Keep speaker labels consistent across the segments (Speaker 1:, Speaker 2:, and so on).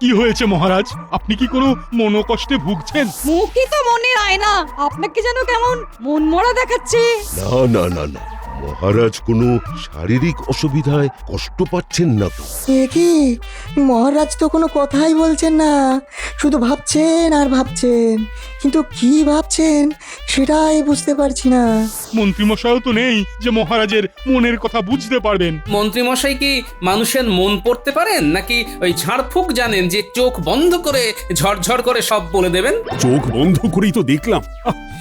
Speaker 1: কি হয়েছে মহারাজ? আপনি কি কোনো মনোকষ্টে ভুগছেন?
Speaker 2: মুখই তো মনের আয়না, আপনাকে যেন কেমন মন মরা দেখাচ্ছে।
Speaker 3: না না না না, মহারাজ কোনো শারীরিক অসুবিধায় কষ্ট পাচ্ছেন না তো?
Speaker 4: এ কি, মহারাজ তো কোনো কথাই বলছেন না, শুধু ভাবছেন আর ভাবছেন, কিন্তু কি ভাবছেন সেটাই বুঝতে পারছি না।
Speaker 1: মন্ত্রীমশাইও তো নেই যে মহারাজের মনের কথা বুঝতে পারবেন।
Speaker 5: মন্ত্রীমশাই কি মানুষের মন পড়তে পারেন, নাকি ওই ঝাড়ফুঁক জানেন যে চোখ বন্ধ করে ঝরঝর করে সব বলে দেবেন?
Speaker 6: চোখ বন্ধ করেই তো দেখলাম।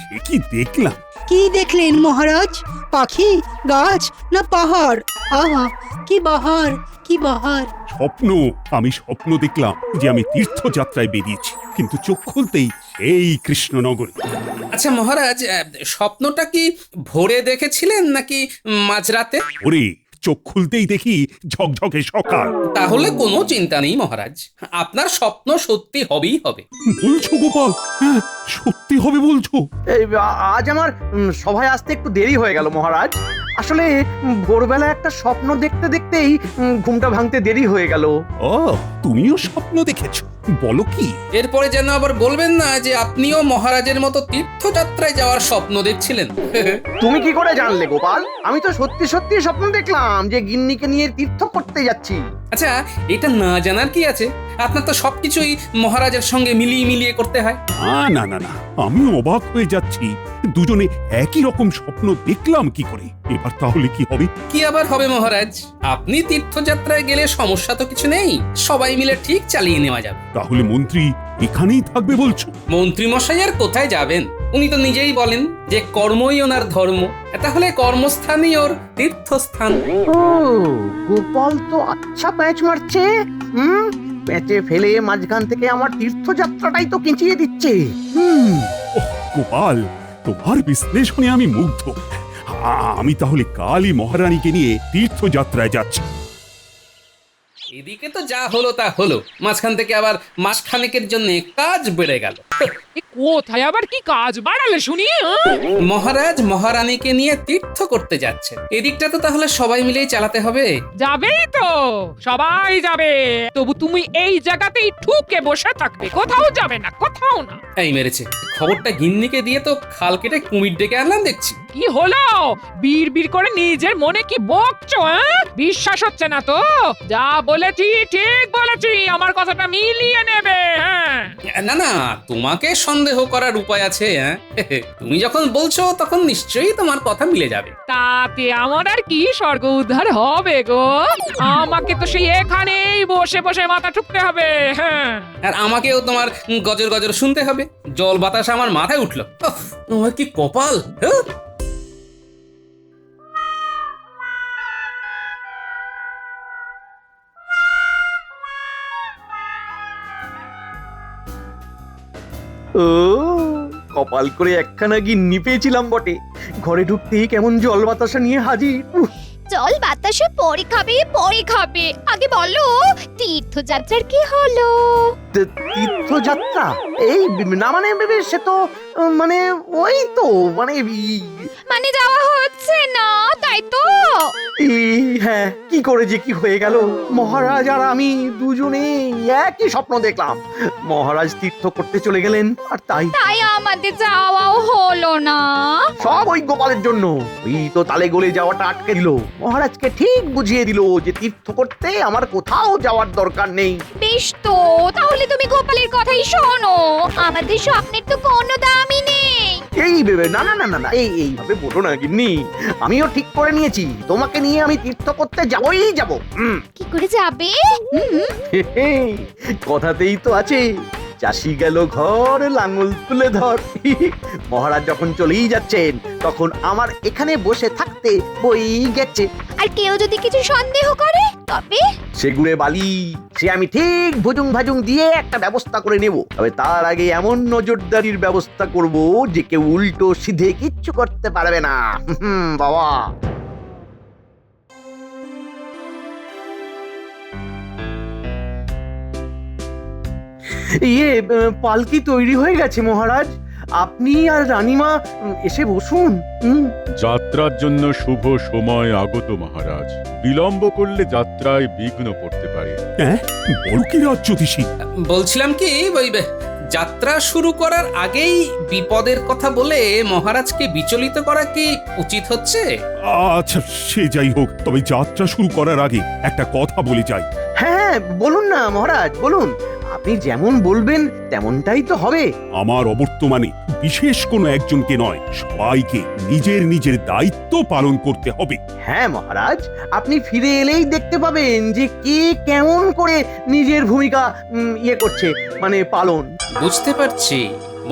Speaker 6: সে কি দেখলাম!
Speaker 7: কি দেখলেন মহারাজ? পাখি, গাছ না পাহাড়? আহা, কি বাহার, কি বাহার!
Speaker 6: স্বপ্ন। আমি স্বপ্ন দেখলাম যে আমি তীর্থযাত্রায় বেরিয়েছি, কিন্তু চোখ খুলতেই এই কৃষ্ণনগরে।
Speaker 5: আচ্ছা মহারাজ, স্বপ্নটা কি ভোরে দেখেছিলেন নাকি মাঝরাতে?
Speaker 6: ওরে, চোখ খুলতেই দেখি ঝকঝকে সকাল।
Speaker 5: তাহলে কোনো চিন্তা নেই মহারাজ, আপনার স্বপ্ন সত্যি হবেই হবে।
Speaker 6: বলছো গোপাল? হ্যাঁ, সত্যি হবে বলছো?
Speaker 8: এই আজ আমার সভায় আসতে একটু দেরি হয়ে গেল মহারাজ। আসলে ভোরবেলা একটা স্বপ্ন দেখতে দেখতেই ঘুমটা ভাঙতে দেরি হয়ে গেল।
Speaker 6: ও, তুমিও স্বপ্ন দেখেছো? বলো কি?
Speaker 5: এরপরে যেন আবার বলবেন না যে আপনিও মহারাজের মতো তীর্থযাত্রায় যাওয়ার স্বপ্ন দেখছিলেন।
Speaker 8: তুমি কি করে জানলে গোপাল? আমি তো সত্যি সত্যি স্বপ্ন দেখলাম যে গিন্নিকে নিয়ে তীর্থ করতে যাচ্ছি।
Speaker 5: আচ্ছা, এটা না জানার কি আছে? আপনার তো সবকিছুই মহারাজের সঙ্গে মিলিয়ে মিলিয়ে করতে হয়।
Speaker 6: না না না, আমি অবাক হয়ে যাচ্ছি। দুজনে একই রকম স্বপ্ন দেখলাম কি করে? এবার তাহলে কি হবে?
Speaker 5: কি আবার হবে মহারাজ? আপনি তীর্থযাত্রায় গেলে সমস্যা তো কিছু নেই, সবাই মিলে ঠিক চালিয়ে নেওয়া যাবে।
Speaker 6: তাহলে মন্ত্রী এখানেই থাকবে বলছো?
Speaker 5: মন্ত্রী মশাই আর কোথায় যাবেন? উনি তো নিজেই বলেন যে কর্মই ওনার ধর্ম, তাহলে কর্মস্থানই ওর তীর্থস্থান।
Speaker 8: ও, গোপাল তো আচ্ছা প্যাঁচ মারছে। প্যাঁচে ফেলে মাঝখান থেকে আমার তীর্থযাত্রাটাই তো কেঁচিয়ে দিচ্ছে।
Speaker 6: গোপাল, তোমার বিশ্লেষণে আমি মুগ্ধ। আমি তাহলে কালই মহারানীকে নিয়ে তীর্থযাত্রায় যাচ্ছি।
Speaker 5: এদিকে তো যা হলো তা হলো, মাঝখান থেকে আবার মাসখানেকের জন্য কাজ বেড়ে গেল।
Speaker 9: কোথায় আবার কি কাজ বাড়ালে শুনি?
Speaker 5: মহারাজ মহারানীকে নিয়ে তীর্থ করতে যাচ্ছেন, এদিকটা তো তাহলে সবাই মিলেই চালাতে হবে।
Speaker 9: যাবেই তো, সবাই যাবে, তবু তুমি এই জায়গাতেই ঠুকে বসে থাকবে, কোথাও যাবে না, কোথাও না।
Speaker 5: এই মেরেছে, খবরটা গিন্নিকে দিয়ে তো খাল কেটে কুমির ডেকে আনলাম দেখছি।
Speaker 9: কি হলো? বীর বীর করে নিজের মনে কি বকছো? বিশ্বাস হচ্ছে না তো? যা বলেছি ঠিক বলেছি, আমার কথাটা মিলিয়ে নেবে। হ্যাঁ,
Speaker 5: না না, তোমাকে সন্দেহ করার উপায় আছে? তুমি যখন বলছো তখন নিশ্চয়ই তোমার কথা মিলে যাবে।
Speaker 9: তাতে আমার আর কি স্বর্গ উদ্ধার হবে গো? আমাকে তো সেই এখানেই বসে বসে মাথা ঠুকতে হবে। হ্যাঁ,
Speaker 5: আর আমাকেও তোমার গজর গজর শুনতে হবে। জল বাতাস আমার মাথায় উঠলো। তোমার কি কপাল!
Speaker 8: ও, কপাল করে একখানা গিন্নি পেয়েছিলাম বটে। ঘরে ঢুকতেই কেমন জল বাতাসা নিয়ে হাজির।
Speaker 10: জল বাতাসে পরে খাবে, পরে খাবে। আগে বলো তীর্থযাত্রার কি হলো?
Speaker 8: তীর্থযাত্রা? এই না মানে সে তো মানে ওই তো
Speaker 10: মানে যাওয়া হচ্ছে না, তাই তো?
Speaker 8: হ্যাঁ, কি করে যে কি হয়ে গেল। মহারাজ আর আমি দুজনে একই স্বপ্ন দেখলাম। মহারাজ তীর্থ করতে চলে গেলেন, আর তাই
Speaker 10: আমাদের যাওয়াও হলো না।
Speaker 8: সব ওই গোপালের জন্য। ওই তো তালে গলে যাওয়াটা আটকে দিল। মহারাজকে ঠিক বুঝিয়ে দিল যে তীর্থ করতে আমার কোথাও যাওয়ার দরকার নেই।
Speaker 10: বেশ তো, তাহলে তুমি গোপালের কথাই শোনো। আমাদের স্বপ্নের তো কোনো দামই নেই।
Speaker 8: এই ভেবে না না না না না, এইভাবে বলো না গিন্নি। আমিও ঠিক করে নিয়েছি, তোমাকে নিয়ে আমি তীর্থ করতে যাবই যাব।
Speaker 10: কি করে যাবে?
Speaker 8: কথাতেই তো আছে, চাষি গেল ঘর লাঙল তুলে ধর। মহারাজ যখন চলেই যাচ্ছেন তখন আমার এখানে বসে থাকতে বই গেছে।
Speaker 10: আর কেউ যদি কিছু সন্দেহ করে তবে
Speaker 8: সেগুড়ে বালি সে আমি ঠিক ভুজুং ভাজুং দিয়ে একটা ব্যবস্থা করে নেব। তবে তার আগে এমন নজরদারির ব্যবস্থা করব যে কেউ উল্টো সিধে কিচ্ছু করতে পারবে না। বাবা, পালকি তৈরি হয়ে গেছে মহারাজ। আপনি আর রানীমা এসে বসুন।
Speaker 11: যাত্রার জন্য শুভ সময় আগত মহারাজ। বিলম্ব করলে যাত্রায় বিঘ্ন পড়তে পারে।
Speaker 6: হ্যাঁ, বলো কি রাজ জ্যোতিষী?
Speaker 5: বলছিলাম কি ওই যাত্রা শুরু করার আগেই বিপদের কথা বলে মহারাজকে বিচলিত করা কি উচিত হচ্ছে?
Speaker 6: আচ্ছা, সে যাই হোক, তবে যাত্রা শুরু করার আগে একটা কথা বলে যাই।
Speaker 8: হ্যাঁ বলুন না মহারাজ, বলুন। আপনি যেমন বলবেন তেমনটাই তো হবে।
Speaker 6: আমার অবর্তমানে বিশেষ কোনো একজনকে নয়, সবাইকে নিজের নিজের দায়িত্ব পালন করতে হবে।
Speaker 8: হ্যাঁ মহারাজ, আপনি ফিরে এলেই দেখতে পাবেন যে কে কেমন করে নিজের ভূমিকা করছে, মানে পালন।
Speaker 5: বুঝতে পারছি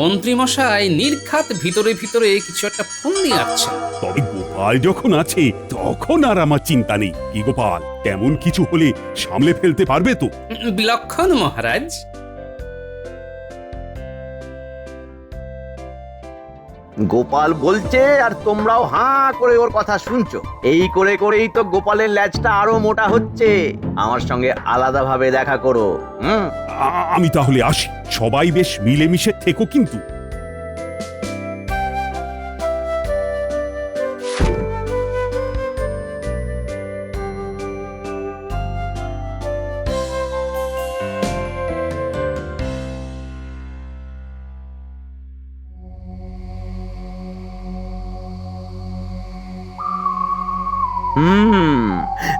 Speaker 5: মন্ত্রী মশাই নির্ঘাত ভিতরে ভিতরে কিছু একটা ফোন নিয়ে আসছে।
Speaker 6: তবে গোপাল যখন আছে তখন আর আমার চিন্তা নেই। কি গোপাল, তেমন কিছু হলে সামলে ফেলতে পারবে তো?
Speaker 5: বিলক্ষণ মহারাজ।
Speaker 8: গোপাল বলছে আর তোমরাও হাঁ করে ওর কথা শুনছো। এই করে করেই তো গোপালের ল্যাজটা আরো মোটা হচ্ছে। আমার সঙ্গে আলাদাভাবে দেখা করো।
Speaker 6: আমি তাহলে আসি। সবাই বেশ মিলেমিশে থেকো কিন্তু।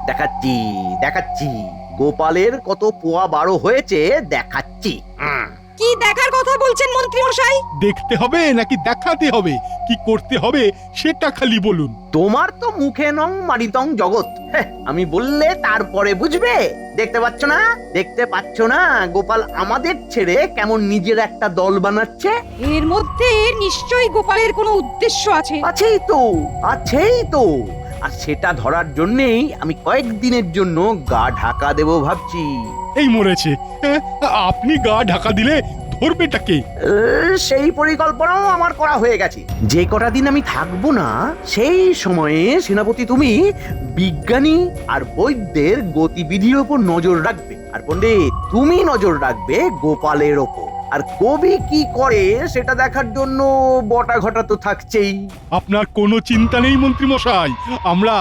Speaker 8: দেখাচ্ছি দেখাচ্ছি গোপালের কত পোয়া বারো হয়েছে দেখাচ্ছি।
Speaker 2: কি দেখার কথা বলছেন মন্ত্রী মশাই?
Speaker 1: দেখতে হবে নাকি দেখাতে হবে? কি করতে হবে সেটা খালি বলুন।
Speaker 8: তোমার তো মুখে নং মারিতং জগৎ। আমি বললে তারপরে বুঝবে। দেখতে পাচ্ছ না, দেখতে পাচ্ছ না গোপাল আমাদের ছেড়ে কেমন নিজের একটা দল বানাচ্ছে?
Speaker 2: এর মধ্যে নিশ্চয়ই গোপালের কোনো উদ্দেশ্য আছে।
Speaker 8: আছেই তো, আছেই তো। আর সেটা ধরার জন্যেই আমি কয়েকদিনের জন্য গা ঢাকা দেব ভাবছি।
Speaker 1: এই মরেছে, আপনি গা ঢাকা দিলে ধরবেটাকে?
Speaker 8: সেই পরিকল্পনাও আমার করা হয়ে গেছে। যে কটা দিন আমি থাকবো না সেই সময়ে সেনাপতি তুমি বিজ্ঞানী আর বৈদ্যের গতিবিধির ওপর নজর রাখবে, আর পণ্ডিত তুমি নজর রাখবে গোপালের ওপর। আর কবি কি করে সেটা দেখার জন্য বটা ঘটা তো থাকছেই।
Speaker 1: আপনার কোনো চিন্তা নেই মন্ত্রী মশাই, আমরা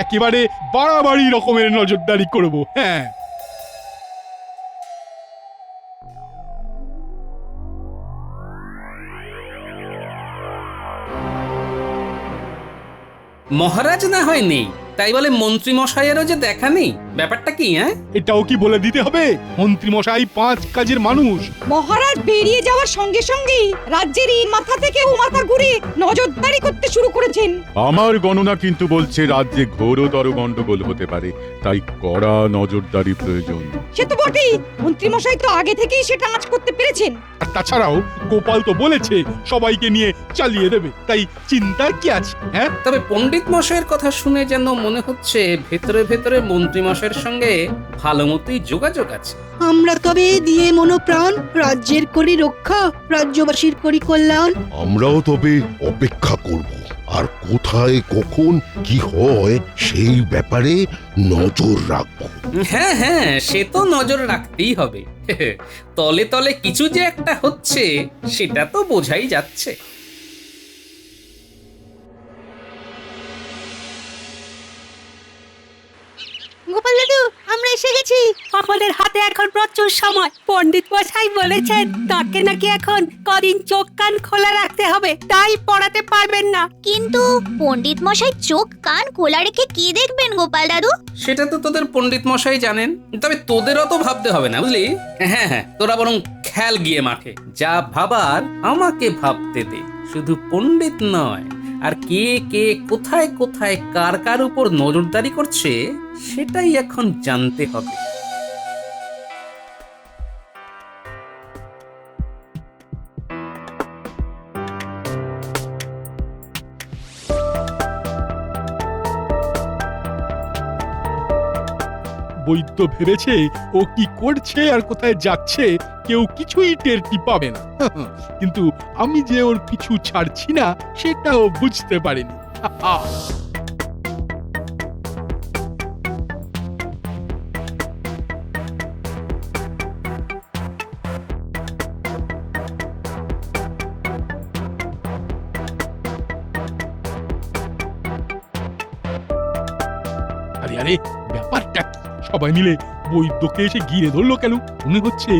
Speaker 1: একেবারে বাড়াবাড়ি রকমের নজরদারি করব। হ্যাঁ,
Speaker 5: মহারাজ না হয় নেই, তাই বলে মন্ত্রী মশাইয়েরও যে দেখা নেই, ব্যাপারটা কি?
Speaker 1: এটাও কি বলে দিতে হবে? মন্ত্রী মশাই 5 কাজের মানুষ।
Speaker 2: মহারাজ বেরিয়ে যাওয়ার সঙ্গে সঙ্গেই রাজ্যের এই মাথা থেকে ও মাথা ঘুরে নজরদারি করতে শুরু করেছেন।
Speaker 11: আমার গণনা কিন্তু বলছে রাজ্যে ঘোরতর গন্ডগোল হতে পারে, তাই কড়া নজরদারি প্রয়োজন।
Speaker 2: সে তো বটেই, মন্ত্রী মশাই তো আগে থেকেই সেটা আঁচ করতে পেরেছেন।
Speaker 1: আর তাছাড়াও গোপাল তো বলেছে সবাইকে নিয়ে চালিয়ে দেবে, তাই চিন্তার কি আছে? হ্যাঁ,
Speaker 5: তবে পণ্ডিত মশাইয়ের কথা শুনে যেন মনে হচ্ছে ভেতরে ভেতরে মন্ত্রী মশাইয়ের সঙ্গে ভালো মতোই যোগাযোগ আছে।
Speaker 7: আমরা তবে দিয়ে মনোপ্রাণ রাজ্যের করি রক্ষা, রাজ্যবাসীর করি কল্যাণ।
Speaker 3: আমরাও তবে অপেক্ষা করব, আর কোথায় কখন কি হয় সেই ব্যাপারে নজর রাখব।
Speaker 5: হ্যাঁ হ্যাঁ, সে তো নজর রাখতেই হবে। তলে তলে কিছু যে একটা হচ্ছে সেটা তো বোঝাই যাচ্ছে।
Speaker 7: গোপাল দাদু, আমরা এসে গেছি।
Speaker 12: আমাদের হাতে এখন প্রচুর সময়। পণ্ডিত মশাই বলেছেন তাকে নাকি এখন কদিন চোখ কান খোলা রাখতে হবে, তাই পড়াতে পারবেন না।
Speaker 10: কিন্তু পণ্ডিত মশাই চোখ কান খোলা রেখে কি দেখবেন গোপাল দাদু?
Speaker 5: সেটা তো তোদের পণ্ডিত মশাই জানেন, তবে তোদেরও তো ভাবতে হবে না, বুঝলি? হ্যাঁ হ্যাঁ, তোরা বরং খেল গিয়ে মাঠে যা ভাবার আমাকে ভাবতে দে। শুধু পণ্ডিত নয়, আর কে কে কোথায় কোথায় কার কার উপর নজরদারি করছে সেটাই এখন জানতে হবে।
Speaker 1: বৈদ্য ভেবেছে ও কি করছে আর কোথায় যাচ্ছে কেউ কিছুই টেরটি পাবে না। কিন্তু আমি যে ওর পিছু ছাড়ছি না সেটাও বুঝতে পারিনি। আরে ব্যাপারটা কি? সবাই মিলে বৈদ্যকে এসে ঘিরে ধরলো কেন? মনে হচ্ছে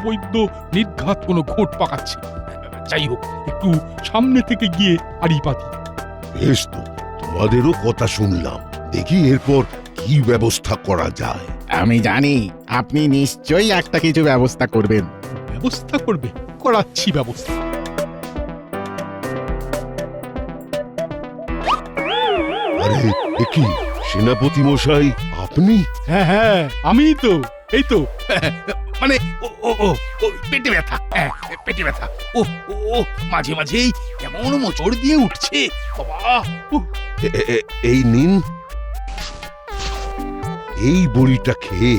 Speaker 1: বৈদ্য নির্ঘাত কোনো ঘোট পাকাচ্ছে। যাই হোক, একটু সামনে থেকে গিয়ে আড়ি পাতি।
Speaker 3: বেশ তো, তোমাদেরও কথা শুনলাম, দেখি এরপর কি ব্যবস্থা করা যায়।
Speaker 13: আমি জানি আপনি নিশ্চয়ই একটা কিছু ব্যবস্থা করবেন।
Speaker 1: ব্যবস্থা করবে? করাচ্ছি ব্যবস্থা।
Speaker 3: আরে কি সেনাপতি মশাই, আপনি?
Speaker 1: হ্যাঁ হ্যাঁ, আমিই তো। এই তো মানে ও ও ও ও, পেটে ব্যথা, হ্যাঁ, পেটে ব্যথা। ও ও ও, মাঝে মাঝেই কেমন মোচড় দিয়ে উঠছে বাবা। উহ,
Speaker 3: এই নিন, এই বড়িটা খেয়ে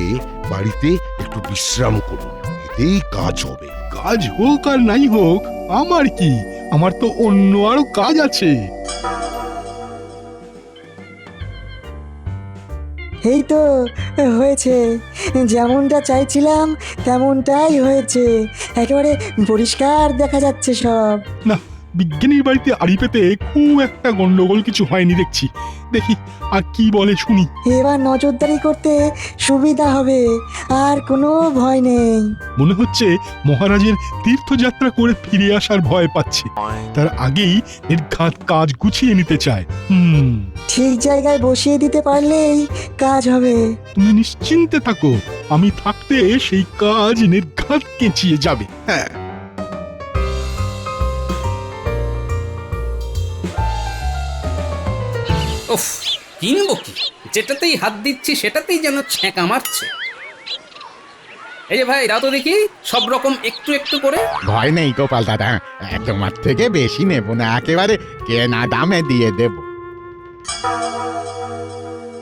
Speaker 3: বাড়িতে একটু বিশ্রাম করুন, এতেই কাজ হবে।
Speaker 1: কাজ হোক আর নাই হোক আমার কি, আমার তো অন্য আরো কাজ আছে।
Speaker 4: এই তো হয়েছে, যেমনটা চাইছিলাম তেমনটাই হয়েছে, একেবারে পরিষ্কার দেখা যাচ্ছে সব।
Speaker 1: না, বিজ্ঞানীর বাড়িতে আড়ি পেতে খুব একটা গন্ডগোল কিছু হয়নি দেখছি। দেখি আর কি বলে শুনি।
Speaker 4: এবার নজরদারি করতে সুবিধা হবে, আর কোনো ভয় নেই।
Speaker 1: মনে হচ্ছে মহারাজের তীর্থযাত্রা করে ফিরে আসার ভয় পাচ্ছে, তার আগেই নির্ঘাত কাজ গুছিয়ে নিতে চায়।
Speaker 4: ঠিক জায়গায় বসিয়ে দিতে পারলেই কাজ হবে।
Speaker 1: তুমি নিশ্চিন্তে থাকো, আমি থাকতে সেই কাজ নির্ঘাত কেঁচিয়ে যাবে। হ্যাঁ,
Speaker 5: উফ, কিনবো কি? যেটাতেই হাত দিচ্ছি সেটাতেই যেন ছ্যাঁকা মারছে। এই যে ভাই, দাও তো দেখি সব রকম একটু একটু করে।
Speaker 13: ভয় নেই গোপাল দাদা, তোমার থেকে বেশি নেব না, একেবারে কেনা দামে দিয়ে দেব।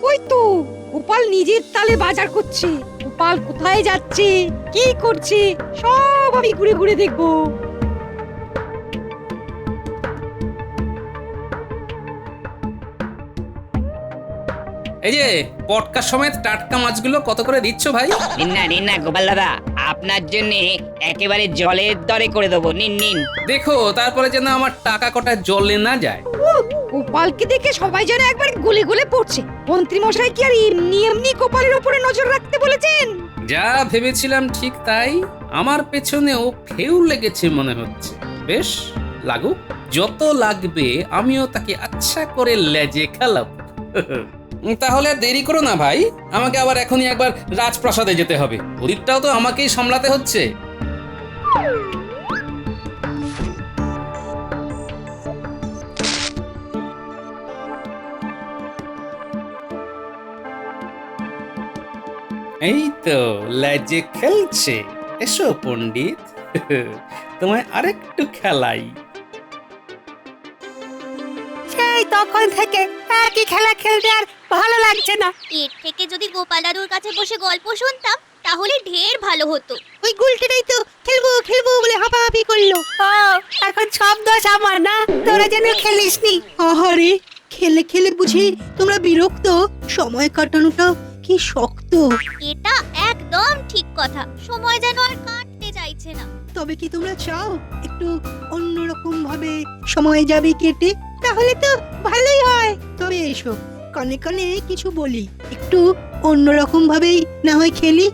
Speaker 2: ওই তো গোপাল নিজের তালে বাজার করছে। গোপাল কোথায় যাচ্ছে, কি করছে, সব আমি ঘুরে ঘুরে দেখবো।
Speaker 5: এই যে পটকা সমেত টাটকা মাছগুলো কত করে দিচ্ছ ভাই?
Speaker 14: নিন না গোপাল দাদা, আপনার জন্য একেবারে জলের দরে করে দেবো, নিন নিন।
Speaker 5: দেখো তারপরে যেন আমার টাকা কটা জলে না যায়।
Speaker 2: গোপালকে দেখে সবাই যেন একবার গলে গলে পড়ছে। মন্ত্রী মশাই কি আর এমনি এমনি গোপালের উপরে নজর রাখতে বলেছেন?
Speaker 5: যা ভেবেছিলাম ঠিক তাই, আমার পেছনেও ফেউ লেগেছে মনে হচ্ছে। বেশ লাগুক, যত লাগবে আমিও তাকে আচ্ছা করে লেজে খেলাবো। তাহলে দেরি করো না ভাই, আমাকে আবার এখনই একবার রাজপ্রাসাদে যেতে হবে। ওদিকটাও তো আমাকেই সামলাতে হচ্ছে। এই তো লেজে খেলছে। এসো পণ্ডিত, তোমায় আরেকটু খেলাই।
Speaker 12: সেই তখন থেকে একই খেলা খেলতে আর ভালো লাগছে না।
Speaker 10: এর থেকে যদি গোপাল দাদুর কাছে বসে গল্প শুনতাম তাহলে ঢের ভালো হতো।
Speaker 7: ওই গুলটেটাই তো খেলবো খেলবো বলে হাঁপাহাঁপি করলো।
Speaker 12: ও, এখন সব দোষ আমার না, তোরা যেন খেলিসনি।
Speaker 7: আহারে, খেলে খেলে বুঝি তোমরা বিরক্ত? সময় কাটানোটা কি শক্ত।
Speaker 10: এটা একদম ঠিক কথা, সময় যেন আর কাটতে চাইছে না।
Speaker 7: তবে কি তোমরা চাও একটু অন্যরকম ভাবে সময় যাবে কেটে? তাহলে তো ভালোই হয়। তবে এসো, কানে কানে কিছু বলি, একটু অন্যরকম ভাবেই না হয় খেলি।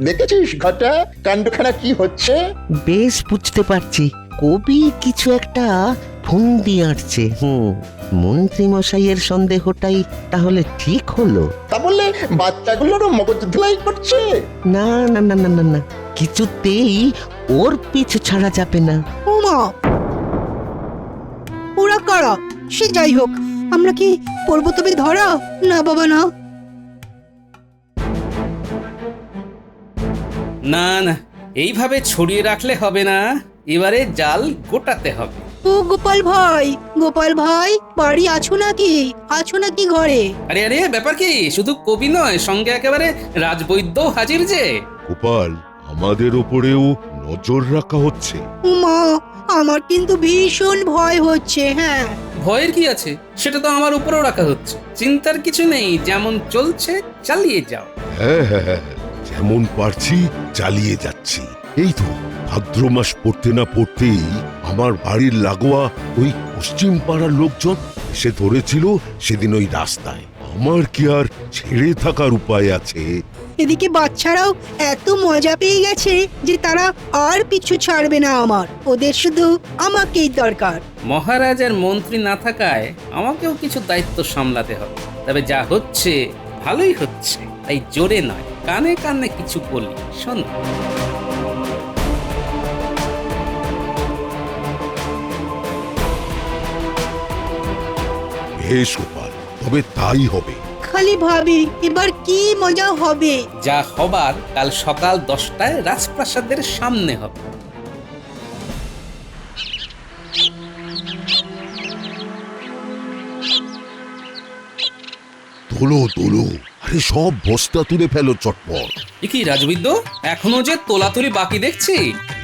Speaker 15: দেখেছিস ঘটা, কাণ্ডখানা কি হচ্ছে?
Speaker 16: বেশ বুঝতে পারছি, কবি কিছু একটা ফন্দি আঁটছে। মন্ত্রী মশাইয়ের সন্দেহটাই তাহলে ঠিক হলো।
Speaker 15: তা বললে বাচ্চাগুলোরও মগজ ধুলাই করছে?
Speaker 16: না না না না না না, কিছুতেই ওর পিছু ছাড়া যাবে না।
Speaker 7: ওমা, ওরা কারা? সে যাই হোক, আমরা কি পড়বো তবে ধরা? না বাবা না।
Speaker 5: না না, এইভাবে ছড়িয়ে রাখলে হবে না, এবারে জাল গোটাতে হবে।
Speaker 7: ও গোপাল ভাই, গোপাল ভাই, বাড়ি আছো নাকি? আছো নাকি ঘরে?
Speaker 5: আরে আরে, ব্যাপার কি? শুধু কবি নয়, সঙ্গে একেবারে রাজবৈদ্য হাজির যে।
Speaker 3: গোপাল, আমাদের ওপরেও নজর রাখা হচ্ছে।
Speaker 7: মা, আমার কিন্তু ভীষণ ভয় হচ্ছে। হ্যাঁ,
Speaker 5: ভয়ের কি আছে? সেটা তো আমার উপরেও রাখা হচ্ছে। চিন্তার কিছু নেই, যেমন চলছে চালিয়ে যাও।
Speaker 3: হ্যাঁ হ্যাঁ হ্যাঁ, যেমন পারছি চালিয়ে যাচ্ছি। এই তো ভাদ্র মাস পড়তে না পড়তেই আমার বাড়ির লাগোয়া ওই পশ্চিম পাড়ার লোকজন এসে ধরেছিল সেদিন ওই রাস্তায়। আমার কি আর ছেড়ে থাকার উপায় আছে?
Speaker 7: এদিকে বাচ্চারাও এত মজা পেয়ে গেছে যে তারা আর পিছু ছাড়বে না আমার। ওদের শুধু আমাকেই দরকার।
Speaker 5: মহারাজ আর মন্ত্রী না থাকায় আমাকেও কিছু দায়িত্ব সামলাতে হবে। তবে যা হচ্ছে ভালোই হচ্ছে, তাই জোরে নয়, কানে কানে কিছু বলি, শোন।
Speaker 3: বেশ গোপাল, তবে তাই হবে।
Speaker 7: খালি ভাবি এবার কি মজা হবে।
Speaker 5: যা হবার কাল সকাল 10টায় রাজপ্রাসাদের সামনে হবে।
Speaker 3: তোলো তোলো, আরে সব বস্তা তুলে ফেলো চটপট।
Speaker 5: এ কি রাজবিদ্য, এখনো যে তোলাতুলি বাকি দেখছি?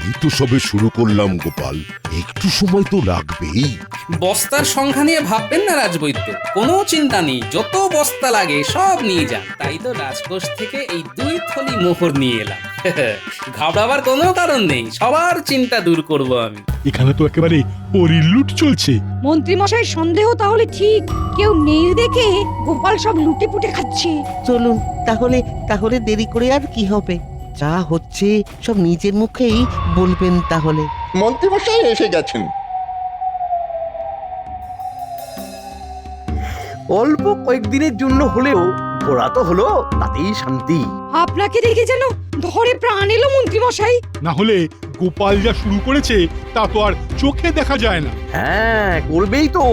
Speaker 3: এই তো সবে শুরু করলাম গোপাল, একটু সময় তো লাগবেই।
Speaker 5: বস্তার সংখ্যা নিয়ে ভাববেন না রাজবৈদ্য, কোনো চিন্তা নেই, যত বস্তা লাগে সব নিয়ে যান। তাই তো রাজকোষ থেকে এই 2 থলি মোহর নিয়ে এলাম। ঘাবড়াবার কোনো কারণ নেই, সবার চিন্তা দূর করব আমি।
Speaker 1: এখানে তো একেবারে পরিলুট চলছে।
Speaker 2: মন্ত্রী মশাই সন্দেহ তাহলে ঠিক, কেউ নেই দেখে গোপাল সব লুটে পুটে খাচ্ছে।
Speaker 16: চলুন তাহলে, তাহলে দেরি করে আর কি হবে? যা হচ্ছে সব নিজের মুখেই বলবেন তাহলে।
Speaker 15: মন্ত্রীমশাই এসে গেছেন।
Speaker 8: অল্প কয়েকদিনের জন্য হলেও ঘোরা তো হলো, তাতেই শান্তি।
Speaker 2: আপনাকে দেখে যেন ধরে প্রাণ এলো মন্ত্রী মশাই।
Speaker 1: না হলে গোপাল যা শুরু করেছে তা তো আর চোখে দেখা যায় না।
Speaker 8: হ্যাঁ, করবেই তো,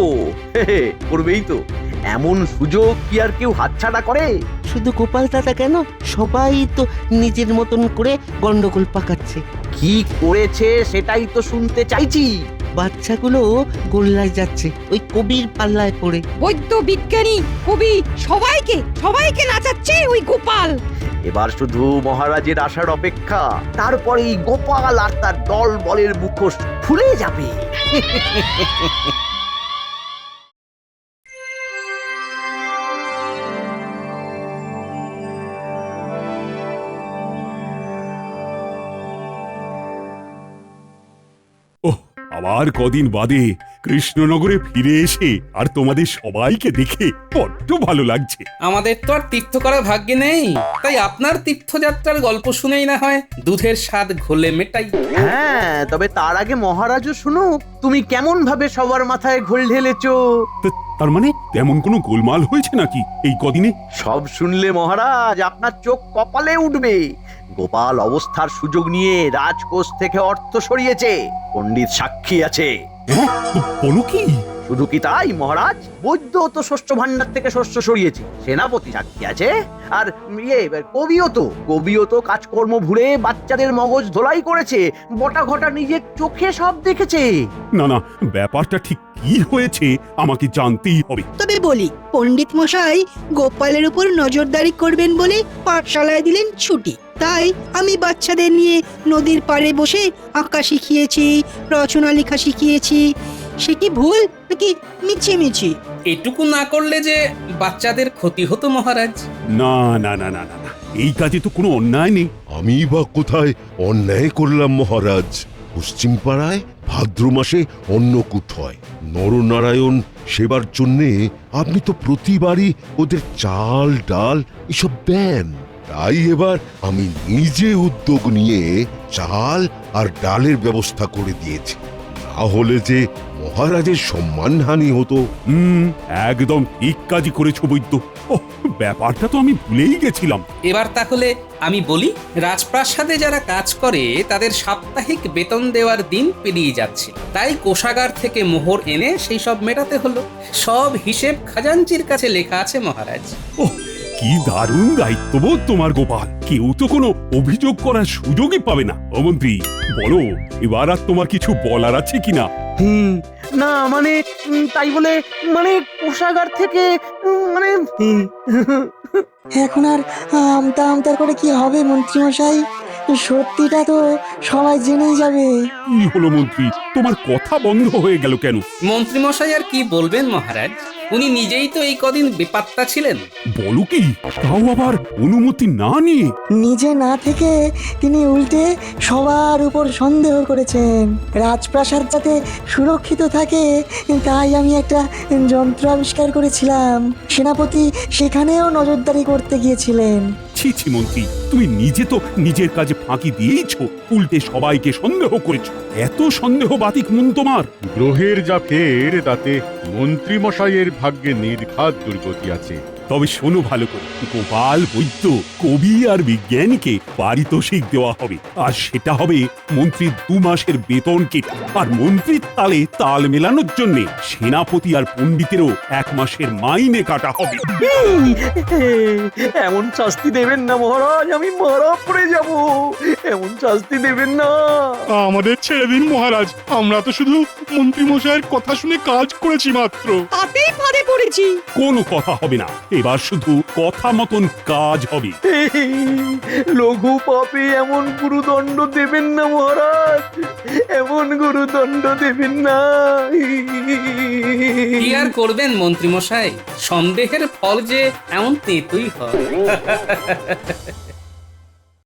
Speaker 8: করবেই তো। এমন সুযোগ কি আর কেউ হাতছাড়া করে?
Speaker 16: শুধু গোপাল দাদা কেন, সবাই তো নিজের মতন করে গন্ডগোল পাকাচ্ছে।
Speaker 8: কি করেছে সেটাই তো শুনতে চাইছি।
Speaker 16: বাচ্চাগুলো গোল্লায় যাচ্ছে ওই কবির পাল্লায় পড়ে।
Speaker 2: বৈদ্য, বিজ্ঞানী, কবি সবাইকে সবাইকে নাচাচ্ছে ওই গোপাল।
Speaker 8: এবার শুধু মহারাজের আসার অপেক্ষা, তারপরেই গোপাল আর তার দল বলের মুখোশ খুলে যাবে।
Speaker 6: ওহ, আবার কদিন বাদে কৃষ্ণনগরে ফিরে এসে আর তোমাদের সবাইকে দেখে বড্ড ভালো লাগছে।
Speaker 5: আমাদের তো আর তীর্থ করার ভাগ্য নেই, তাই আপনার তীর্থযাত্রার গল্প শুনেই না হয় দুধের স্বাদ ঘোলে মেটাই।
Speaker 8: হ্যাঁ, তবে তার আগে মহারাজও শুনুক তুমি কেমন ভাবে সবার মাথায় ঘোল ঢেলেছো।
Speaker 6: তার মানে তেমন কোনো গোলমাল হয়েছে নাকি এই কদিনে?
Speaker 8: সব শুনলে মহারাজ আপনার চোখ কপালে উঠবে। গোপাল অবস্থার সুযোগ নিয়ে রাজকোষ থেকে অর্থ সরিয়েছে, পণ্ডিত সাক্ষী আছে।
Speaker 6: বলো কি?
Speaker 8: শুধু কি তাই মহারাজ, বৈদ্য তো শস্য ভান্ডার থেকে শস্য সরিয়েছে, সেনাপতি সাক্ষী আছে, আর কবিও তো কাজকর্ম ভুলে বাচ্চাদের মগজ ধোলাই করেছে, বটা ঘটা নিজের চোখে সব দেখেছে।
Speaker 6: না না, ব্যাপারটা ঠিক কি হয়েছে আমাকে জানতেই হবে।
Speaker 7: তবে বলি, পণ্ডিত মশাই গোপালের উপর নজরদারি করবেন বলে পাঠশালায় দিলেন ছুটি। তাই আমি বাচ্চাদের নিয়ে নদীর পাড়ে বসে আঁকা শিখিয়েছি, রচনা লেখা শিখিয়েছি। সে কি ভুল নাকি মিছিমিছি?
Speaker 5: এটুকু না করলে যে বাচ্চাদের ক্ষতি হতো মহারাজ।
Speaker 6: না না না না না, এই কাজে তো কোনো অন্যায় নেই।
Speaker 3: আমি বা কোথায় অন্যায় করলাম মহারাজ? পশ্চিম পাড়ায় ভাদ্র মাসে অন্নকূট হয়, নরনারায়ণ সেবার জন্যে আপনি তো প্রতিবারই ওদের চাল ডাল এসব দেন। তাই এবার আমি নিজে উদ্যোগ নিয়ে চাল আর ডালের ব্যবস্থা করে দিয়েছি, না হলে যে মহারাজের সম্মানহানি হতো।
Speaker 6: একদম ঠিক কাজই করেছো বৈদ্য। ও, ব্যাপারটা তো আমি ভুলেই গেছিলাম।
Speaker 5: এবার তাহলে আমি বলি, রাজপ্রাসাদে যারা কাজ করে তাদের সাপ্তাহিক বেতন দেওয়ার দিন পেরিয়ে যাচ্ছে, তাই কোষাগার থেকে মোহর এনে সেই সব মেটাতে হলো। সব হিসেব খাজাঞ্চির কাছে লেখা আছে মহারাজ।
Speaker 6: ও, কি দারুণ দায়িত্ববোধ তোমার গোপাল। কেউ তো কোনো অভিযোগ করার সুযোগই পাবে না। ও মন্ত্রী, বলো এবার আর তোমার কিছু বলার আছে কিনা?
Speaker 8: না মানে, তাই বলে মানে কোষাগার থেকে মানে
Speaker 4: এখন আর আমতা আমতা করে কি হবে মন্ত্রী মশাই? সত্যিটা তো সবাই জেনেই যাবে।
Speaker 6: কি হলো মন্ত্রী, তোমার কথা বন্ধ হয়ে গেল কেন?
Speaker 5: মন্ত্রী মশাই আর কি বলবেন মহারাজ, উনি নিজেই তো এই কদিন বেপাত্তা ছিলেন।
Speaker 6: বলো কি, তাও আবার অনুমতি না নিয়ে?
Speaker 4: নিজে না থেকে তিনি উল্টে সবার উপর সন্দেহ করেছেন। রাজপ্রাসাদ যাতে সুরক্ষিত থাকে তাই আমি একটা যন্ত্র আবিষ্কার করেছিলাম। সেনাপতি সেখানেও নজরদারি করতে গিয়েছিলেন।
Speaker 6: ছি ছি মন্ত্রী, তুমি নিজে তো নিজের কাজে ফাঁকি দিয়েইছো, উল্টে সবাইকে সন্দেহ করেছো। এত সন্দেহ বাতিক মন তোমার?
Speaker 11: গ্রহের যা ফের তাতে মন্ত্রীমশাইয়ের ভাগ্যে নির্ঘাত দুর্গতি আছে।
Speaker 6: তবে শোনো ভালো করে, গোপাল বৈদ্য, কবি আর বিজ্ঞানীকে পারিতোষিক দেওয়া হবে, আর সেটা হবে মন্ত্রীর 2 মাসের বেতন কেটে। আর মন্ত্রীর তালে তাল মেলানোর জন্য সেনাপতি আর পণ্ডিতেরও 1 মাসের মাইনে কাটা হবে।
Speaker 8: এমন শাস্তি দেবেন না মহারাজ, আমি মারা পড়ে যাব। এমন শাস্তি দেবেন না।
Speaker 1: আমাদের ছেড়ে দিন মহারাজ, আমরা তো শুধু মন্ত্রী মশাইয়ের কথা শুনে কাজ করেছি মাত্র।
Speaker 2: তাতেই ফাঁদে পড়েছি।
Speaker 6: কোনো কথা হবে না, এবার শুধু কথা মতন কাজ হবে।
Speaker 8: লঘু পাপে এমন গুরুদণ্ড দেবেন না মহারাজ, এমন গুরুদণ্ড দেবেন না।
Speaker 5: কি আর করবেন মন্ত্রী মশাই, সন্দেহের ফল যে এমন তেঁতুই হয়।